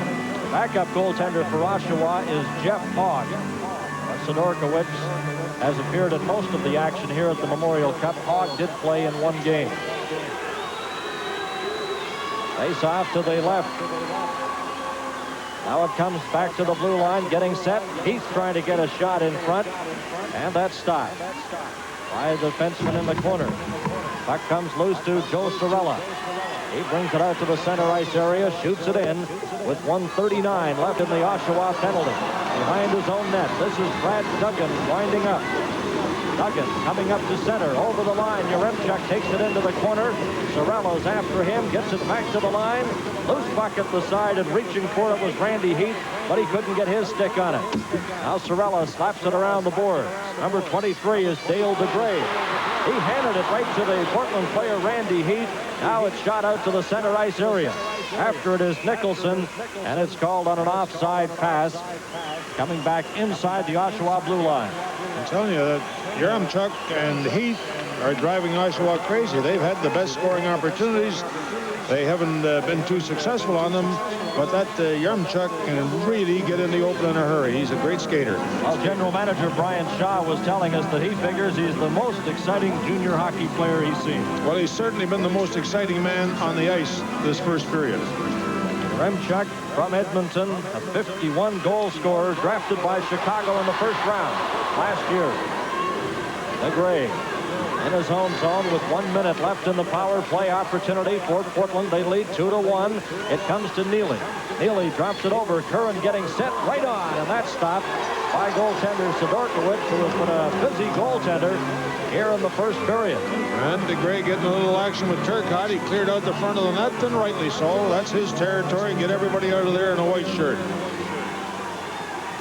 Backup goaltender for Oshawa is Jeff Hogg. Sidorkiewicz has appeared in most of the action here at the Memorial Cup. Hogg did play in 1 game. Face off to the left. Now it comes back to the blue line, getting set. He's trying to get a shot in front, and that's stopped by the defenseman in the corner. Puck comes loose to Joe Sorella. He brings it out to the center ice area, shoots it in with 1:39 left in the Oshawa penalty. Behind his own net, this is Brad Duggan winding up. Duggan coming up to center, over the line. Yaremchuk takes it into the corner. Sorella's after him, gets it back to the line. Loose puck at the side, and reaching for it was Randy Heath, but he couldn't get his stick on it. Now Sorella slaps it around the boards. Number 23 is Dale DeGray. He handed it right to the Portland player, Randy Heath. Now it's shot out to the center ice area. After it is Nicholson, and it's called on an offside pass. Coming back inside the Oshawa blue line. I'm telling you that Yaremchuk and Heath are driving Oshawa crazy. They've had the best scoring opportunities. They haven't been too successful on them, but that Yaremchuk can really get in the open in a hurry. He's a great skater. Well, General Manager Brian Shaw was telling us that he figures he's the most exciting junior hockey player he's seen. Well, he's certainly been the most exciting man on the ice this first period. Yaremchuk from Edmonton, a 51 goal scorer, drafted by Chicago in the first round last year. DeGray in his own zone with 1 minute left in the power play opportunity for Portland. They lead 2-1. It comes to Neely. Neely drops it over. Curran getting set right on, and that's stopped by goaltender Sidorkiewicz, who has been a busy goaltender here in the first period. And DeGray getting a little action with Turcotte. He cleared out the front of the net, and rightly so. That's his territory. Get everybody out of there in a white shirt.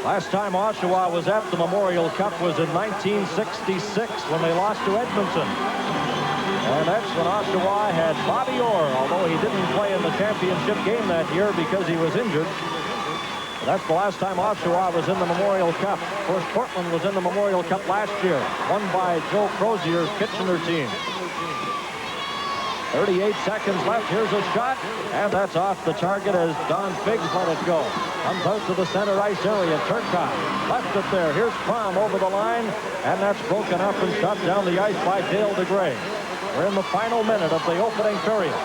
Last time Oshawa was at the Memorial Cup was in 1966 when they lost to Edmonton. And that's when Oshawa had Bobby Orr, although he didn't play in the championship game that year because he was injured. But that's the last time Oshawa was in the Memorial Cup. Of course, Portland was in the Memorial Cup last year, won by Joe Crozier's Kitchener team. 38 seconds left. Here's a shot, and that's off the target as Don Figgs let it go. Comes out to the center ice area. Turcotte left it there. Here's Crom over the line, and that's broken up and shot down the ice by Dale DeGray. We're in the final minute of the opening period.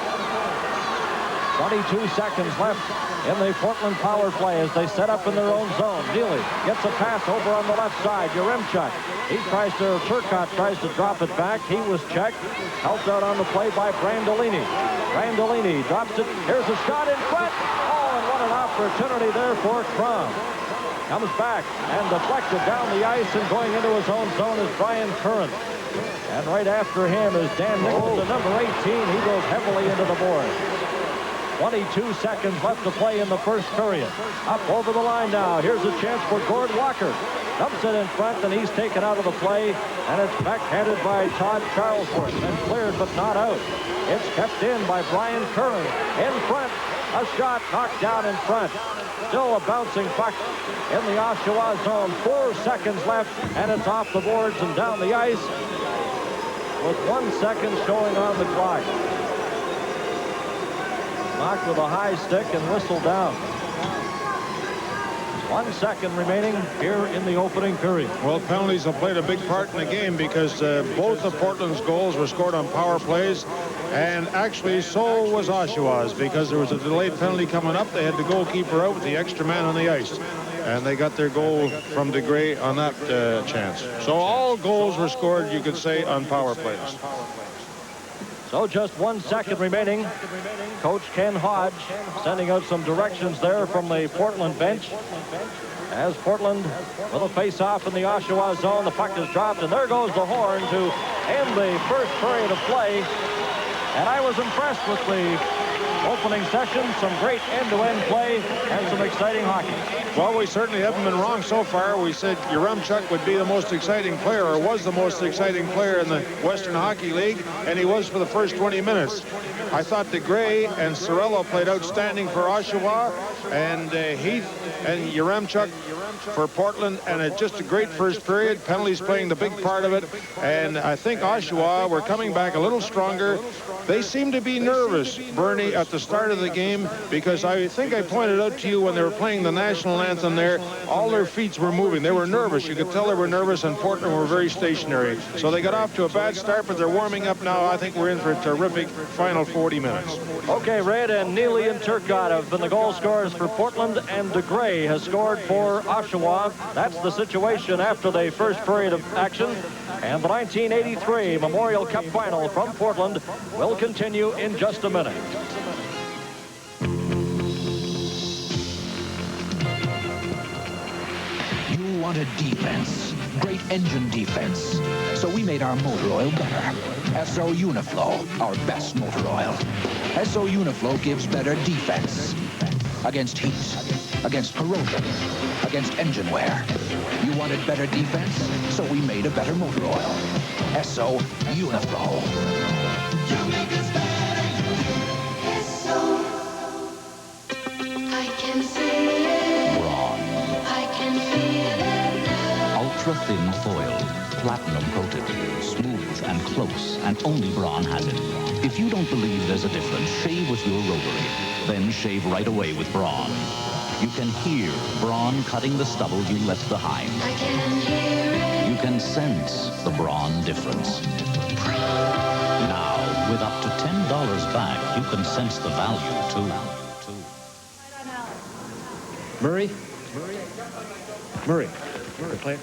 22 seconds left in the Portland power play as they set up in their own zone. Neely gets a pass over on the left side. Yaremchuk. Turcotte tries to drop it back. He was checked. Helped out on the play by Brandolini. Brandolini drops it. Here's a shot in front. Oh, and what an opportunity there for Crum. Comes back and deflected down the ice, and going into his own zone is Brian Curran. And right after him is Dan Nicholson, number 18. He goes heavily into the board. 22 seconds left to play in the first period. Up over the line now. Here's a chance for Gord Walker. Dumps it in front, and he's taken out of the play. And it's backhanded by Todd Charlesworth and cleared but not out. It's kept in by Brian Curran. In front. A shot knocked down in front. Still a bouncing puck in the Oshawa zone. 4 seconds left, and it's off the boards and down the ice with 1 second showing on the clock. Knocked with a high stick and whistled down. 1 second remaining here in the opening period. Well, penalties have played a big part in the game because both of Portland's goals were scored on power plays, and actually so was Oshawa's, because there was a delayed penalty coming up. They had the goalkeeper out with the extra man on the ice, and they got their goal from DeGray on that chance. So all goals were scored, you could say, on power plays. So just 1 second remaining. Coach Ken Hodge sending out some directions there from the Portland bench. As Portland with a face-off in the Oshawa zone, the puck is dropped, and there goes the horn to end the first period of play. And I was impressed with the opening session. Some great end-to-end play and some exciting hockey. Well, we certainly haven't been wrong so far. We said Yaremchuk would be the most exciting player, or was the most exciting player in the Western Hockey League, and he was for the first 20 minutes. I thought DeGray and Sorello played outstanding for Oshawa, and Heath and Yaremchuk for Portland, and just a great first period. Penalties playing the big part of it, and I think Oshawa were coming back a little stronger. They seemed to be nervous, Bernie, at the start of the game, because I think I pointed out to you when they were playing the national anthem there, all their feet were moving. They were nervous. You could tell they were nervous, and Portland were very stationary. So they got off to a bad start, but they're warming up now. I think we're in for a terrific final 40 minutes. Okay, Red, and Neely and Turcotte have been the goal scorers for Portland, and DeGray has scored for Oshawa. That's the situation after the first period of action. And the 1983 Memorial Cup Final from Portland will continue in just a minute. You wanted defense, great engine defense. So we made our motor oil better. SO Uniflow, our best motor oil. SO Uniflow gives better defense against heat, against corrosion, against engine wear. You wanted better defense, so we made a better motor oil. SO Uniflow. You make us better. SO. I can see it. Braun. I can feel it now. Ultra-thin foil, platinum coated, smooth and close, and only Braun has it. If you don't believe there's a difference, shave with your rotary. Then shave right away with Braun. You can hear Braun cutting the stubble you left behind. I can hear it. You can sense the Braun difference. Now, with up to $10 back, you can sense the value, too. Murray? Murray. Good play.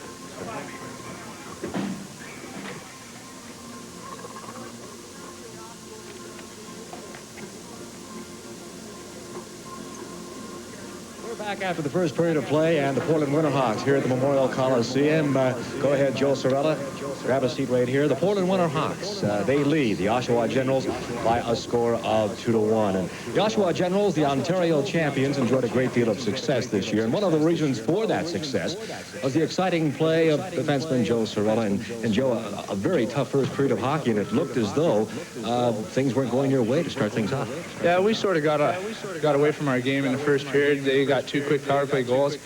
Back after the first period of play, and the Portland Winterhawks here at the Memorial Coliseum. Go ahead, Joe Sorella. Grab a seat right here. The Portland Winterhawks, they lead the Oshawa Generals by a score of 2-1. And the Oshawa Generals, the Ontario champions, enjoyed a great deal of success this year. And one of the reasons for that success was the exciting play of defenseman Joe Sorella. And Joe, a very tough first period of hockey, and it looked as though things weren't going your way to start things off. Yeah, we sort of got away from our game in the first period. They got 2 quick power play goals.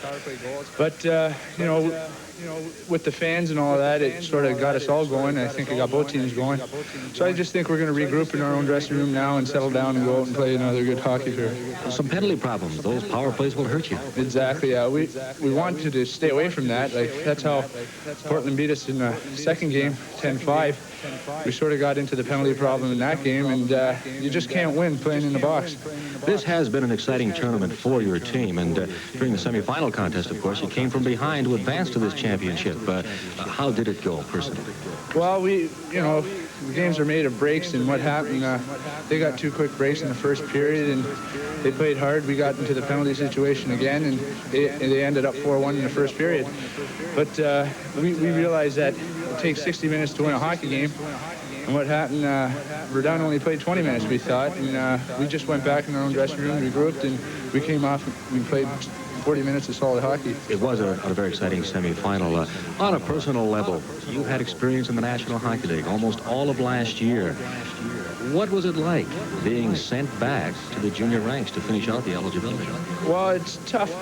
But, you know, with the fans and all of that, it sort of got us all going. I think it got both teams going. So I just think we're going to regroup in our own dressing room now and settle down and go out and play another good hockey here. Some penalty problems. Those power plays will hurt you. Exactly, yeah. We wanted to stay away from that. Like, that's how Portland beat us in the second game, 10-5. We sort of got into the penalty problem in that game, and you just can't win playing in the box. This has been an exciting tournament for your team, and during the semifinal contest, of course, you came from behind to advance to this championship. How did it go, personally? Well, the games are made of breaks, and what happened, they got 2 quick breaks in the first period, and they played hard. We got into the penalty situation again, and they ended up 4-1 in the first period. But we realized that it takes 60 minutes to win a hockey game. And what happened, Verdun only played 20 minutes, we thought, and we just went back in our own dressing room, regrouped, and we came off and we played 40 minutes of solid hockey. It was a very exciting semifinal. On a personal level, you had experience in the National Hockey League almost all of last year. What was it like being sent back to the junior ranks to finish out the eligibility? Well, it's tough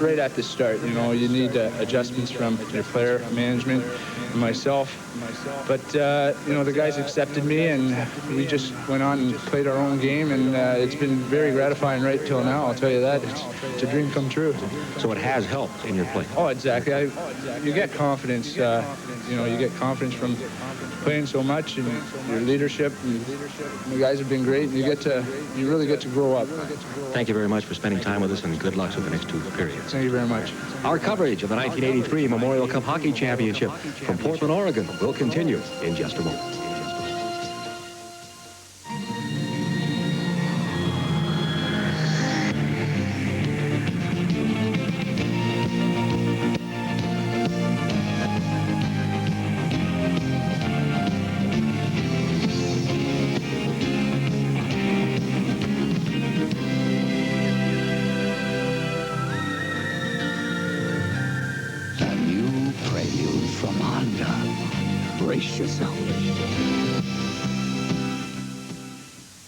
right at the start. You need adjustments from your player management and myself. But, the guys accepted me, and we just went on and played our own game, and it's been very gratifying right till now, I'll tell you that. It's a dream come true. So it has helped in your play? Oh, exactly. You get confidence. You get confidence from playing so much, and your leadership, and the guys have been great, and you really get to grow up. Thank you very much for spending time with us, and good luck with the next 2 periods. Thank you very much. Our coverage of the 1983 Memorial Cup Hockey Championship from Portland, Oregon will continue in just a moment.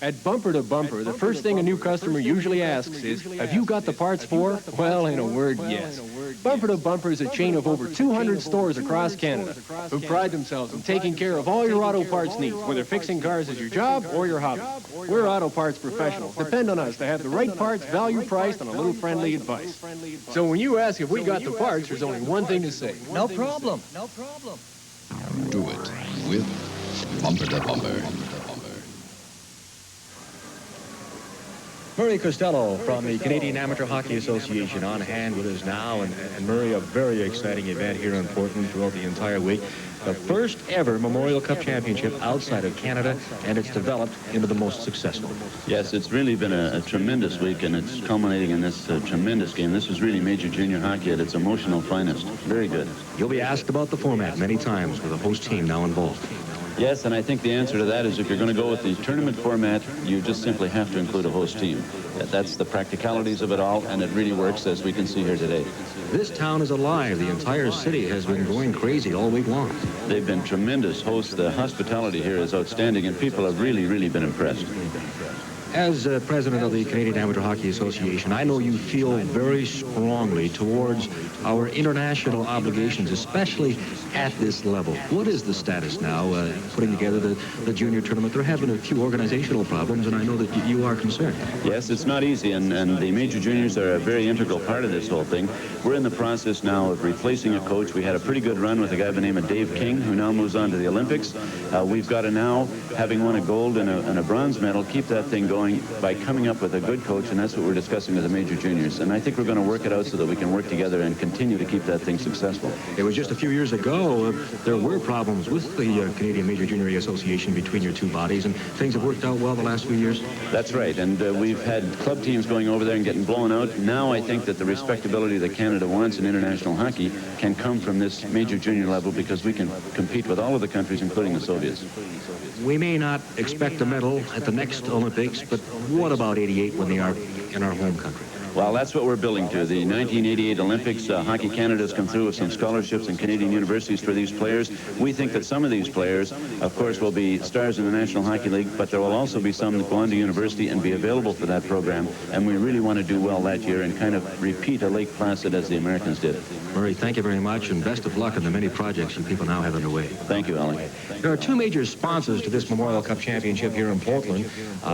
At Bumper to Bumper, the first thing a new customer usually asks is, have you got the parts for? Well, in a word, yes. Bumper to Bumper is a chain of over 200 stores across Canada who pride themselves in taking care of all your auto parts needs, whether fixing cars is your job or your hobby. We're auto parts professionals. Depend on us to have the right parts, value priced, and a little friendly advice. So when you ask if we got the parts, there's only one thing to say. No problem. No problem. Do it with Bumper to Bumper. Murray Costello from the Canadian Amateur Hockey Association on hand with us now. And Murray, a very exciting event here in Portland throughout the entire week. The first ever Memorial Cup Championship outside of Canada, and it's developed into the most successful. Yes, it's really been a tremendous week, and it's culminating in this tremendous game. This is really major junior hockey at its emotional finest. Very good. You'll be asked about the format many times with a host team now involved. Yes, and I think the answer to that is if you're going to go with the tournament format, you just simply have to include a host team. That's the practicalities of it all, and it really works, as we can see here today. This town is alive. The entire city has been going crazy all week long. They've been tremendous hosts. The hospitality here is outstanding, and people have really, really been impressed. As president of the Canadian Amateur Hockey Association, I know you feel very strongly towards our international obligations, especially at this level. What is the status now, putting together the junior tournament? There have been a few organizational problems, and I know that you are concerned. Yes, it's not easy, and the major juniors are a very integral part of this whole thing. We're in the process now of replacing a coach. We had a pretty good run with a guy by the name of Dave King, who now moves on to the Olympics. We've got to now, having won a gold and a bronze medal, keep that thing going by coming up with a good coach, and that's what we're discussing with the major juniors. And I think we're going to work it out so that we can work together and continue to keep that thing successful. It was just a few years ago, there were problems with the Canadian Major Junior Association between your two bodies, and things have worked out well the last few years? That's right, and we've had club teams going over there and getting blown out. Now I think that the respectability that Canada wants in international hockey can come from this major junior level, because we can compete with all of the countries, including the Soviets. We may not expect a medal at the next Olympics, but what about 88 when they are in our home country? Well, that's what we're building to. The 1988 Olympics, Hockey Canada has come through with some scholarships in Canadian universities for these players. We think that some of these players, of course, will be stars in the National Hockey League, but there will also be some that go on to university and be available for that program. And we really want to do well that year and kind of repeat a Lake Placid as the Americans did. Murray, thank you very much, and best of luck in the many projects you people now have underway. Thank you, Alec. There are two major sponsors to this Memorial Cup Championship here in Portland,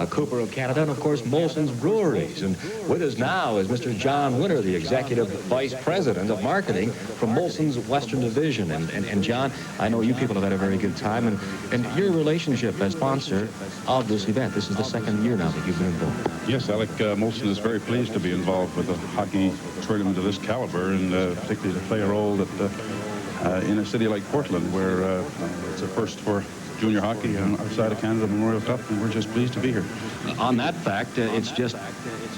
Cooper of Canada and, of course, Molson's Breweries. And with us now is Mr. John Winter, the Executive Vice President of Marketing from Molson's Western Division. And John, I know you people have had a very good time, and your relationship as sponsor of this event. This is the second year now that you've been involved. Yes, Alec, Molson is very pleased to be involved with a hockey tournament of this caliber, and particularly to play a role that in a city like Portland, where it's a first for junior hockey outside of Canada Memorial Cup, and we're just pleased to be here. On that fact, it's just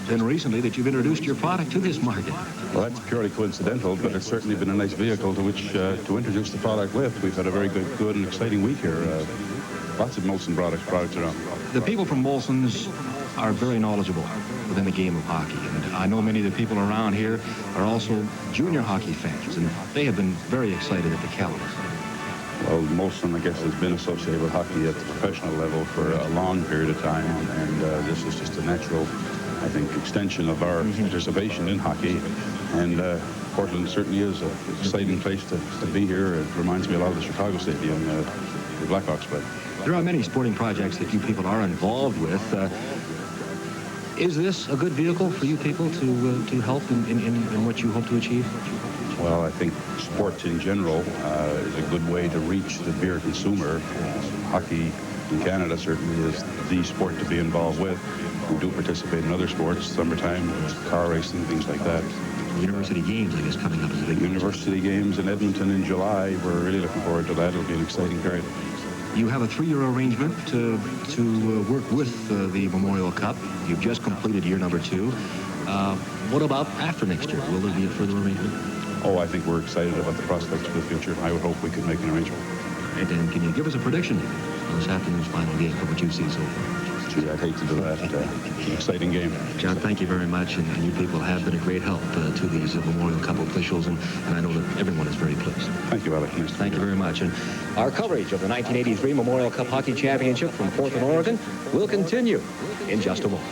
been recently that you've introduced your product to this market. Well, that's purely coincidental, but it's certainly been a nice vehicle to which to introduce the product with. We've had a very good and exciting week here. Lots of Molson products around. The people from Molson's are very knowledgeable within the game of hockey, and I know many of the people around here are also junior hockey fans, and they have been very excited at the caliber. Well, Molson, I guess, has been associated with hockey at the professional level for a long period of time, and this is just a natural, I think, extension of our participation in hockey. And Portland certainly is an exciting place to be here. It reminds me a lot of the Chicago Stadium the Blackhawks play. There are many sporting projects that you people are involved with. Is this a good vehicle for you people to help in what you hope to achieve? Well, I think sports in general is a good way to reach the beer consumer. Hockey in Canada certainly is the sport to be involved with. We do participate in other sports, summertime, car racing, things like that. University Games, I guess, coming up as a big University Games in Edmonton in July. We're really looking forward to that. It'll be an exciting period. You have a 3-year arrangement to work with the Memorial Cup. You've just completed year number 2. What about after next year? Will there be a further arrangement? Oh, I think we're excited about the prospects for the future. I would hope we could make an arrangement. And then can you give us a prediction on this afternoon's final game for what you've seen so far? Gee, I'd hate to do that. It's an exciting game. John, thank you very much, and you people have been a great help to these Memorial Cup officials, and I know that everyone is very pleased. Thank you, Alec. Nice Thank you very much. And our coverage of the 1983 Memorial Cup Hockey Championship from Portland, Oregon will continue in just a moment.